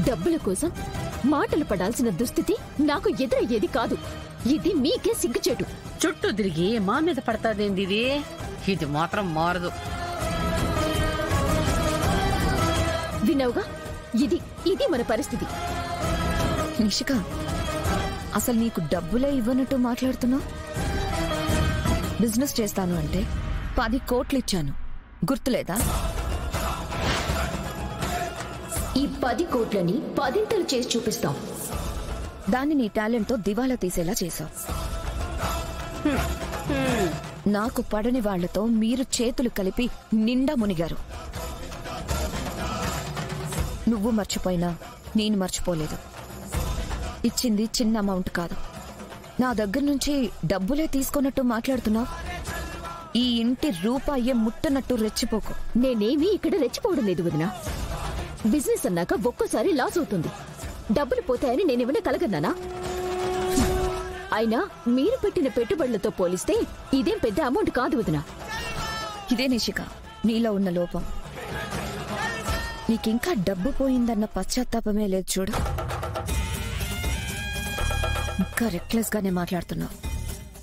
డబ్బుల కోసం మాటలు పడాల్సిన దుస్థితి నాకు ఎదురయ్యేది కాదు. ఇది మీకే సిగ్గుచేటు. చుట్టూ తిరిగి మా మీద పడతాదేంది ఇది? ఇది మాత్రం మారదు. విన్నావుగా, ఇది ఇది మన పరిస్థితి. నిషిక, అసలు నీకు డబ్బులే ఇవ్వనట్టు మాట్లాడుతున్నావు. బిజినెస్ చేస్తాను అంటే 10 కోట్లు ఇచ్చాను, గుర్తులేదా? ఈ 10 కోట్లని 10 చేసి చూపిస్తాం. దాన్ని నీ టాలెంట్తో దివాలా తీసేలా చేశావు. నాకు పడని వాళ్లతో మీరు చేతులు కలిపి నిండా మునిగారు. నువ్వు మర్చిపోయినా నేను మర్చిపోలేదు. ఇచ్చింది చిన్న అమౌంట్ కాదు. నా దగ్గర నుంచి డబ్బులే తీసుకున్నట్టు మాట్లాడుతున్నావు. ఈ ఇంటి రూపాయే ముట్టనట్టు రెచ్చిపోకు. నేనేమీ ఇక్కడ రెచ్చిపోవడం లేదు వదినా. బిజినెస్ అన్నాక ఒక్కోసారి లాస్ అవుతుంది. డబ్బులు పోతాయని నేనేమైనా కలగన్నానా? అయినా మీరు పెట్టిన పెట్టుబడులతో పోలిస్తే ఇదేం పెద్ద అమౌంట్ కాదు వదినా. ఇదే నిషిక నీలో ఉన్న లోపం. నీకింకా డబ్బు పోయిందన్న పశ్చాత్తాపమే లేదు చూడు. ఇంకా రెక్లెస్ గానే మాట్లాడుతున్నావు.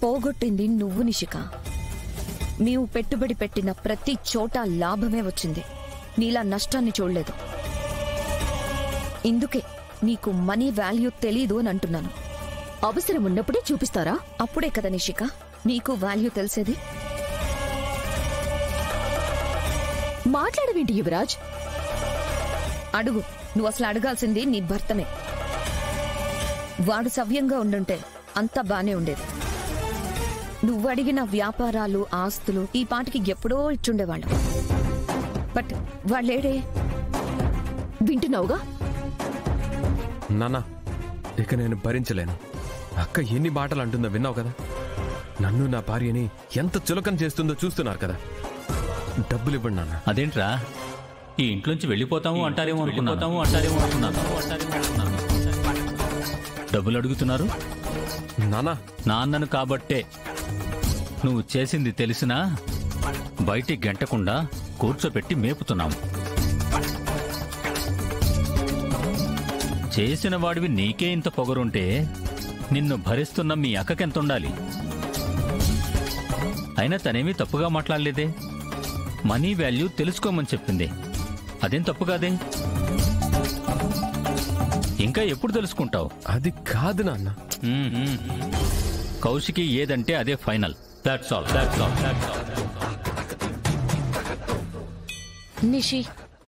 పోగొట్టింది నువ్వు నిషిక. నీవు పెట్టుబడి పెట్టిన ప్రతి చోట లాభమే వచ్చింది. నీలా నష్టాన్ని చూడలేదు. ఇందుకే నీకు మనీ వాల్యూ తెలీదు అని అంటున్నాను. అవసరం ఉన్నప్పుడే చూపిస్తారా? అప్పుడే కదా నిషిక నీకు వాల్యూ తెలిసేది. మాట్లాడవేంటి యువరాజ్? అడుగు. నువ్వు అసలు అడగాల్సింది నీ భర్తనే. వాడు సవ్యంగా ఉండుంటే అంతా బానే ఉండేది. నువ్వు అడిగిన వ్యాపారాలు, ఆస్తులు ఈ పాటికి ఎప్పుడో ఇచ్చుండేవాళ్ళం. బట్ వాళ్ళేడే? వింటున్నావుగా? నాన్నా, ఇక నేను భరించలేను. అక్క ఎన్ని మాటలు అంటుందో విన్నావు కదా. నన్ను నా భార్యని ఎంత చులకన చేస్తుందో చూస్తున్నారు కదా. డబ్బులు ఇవ్వండి నాన్న. అదేంట్రా, ఈ ఇంట్లోంచి వెళ్ళిపోతాము అంటారేమో అనుకున్నాను. డబ్బులు అడుగుతున్నారు. నాన్నను కాబట్టే నువ్వు చేసింది తెలిసినా బయటికి గంటకుండా కూర్చోపెట్టి మేపుతున్నాము. చేసిన వాడివి నీకే ఇంత పొగరుంటే నిన్ను భరిస్తున్న మీ అక్కకెంతుండాలి? అయినా తనేమీ తప్పుగా మాట్లాడలేదే. మనీ వాల్యూ తెలుసుకోమని చెప్పింది. అదేం తప్పు కాదే. ఇంకా ఎప్పుడు తెలుసుకుంటావు? అది కాదు నాన్న. కౌశికి ఏదంటే అదే ఫైనల్. నిషి,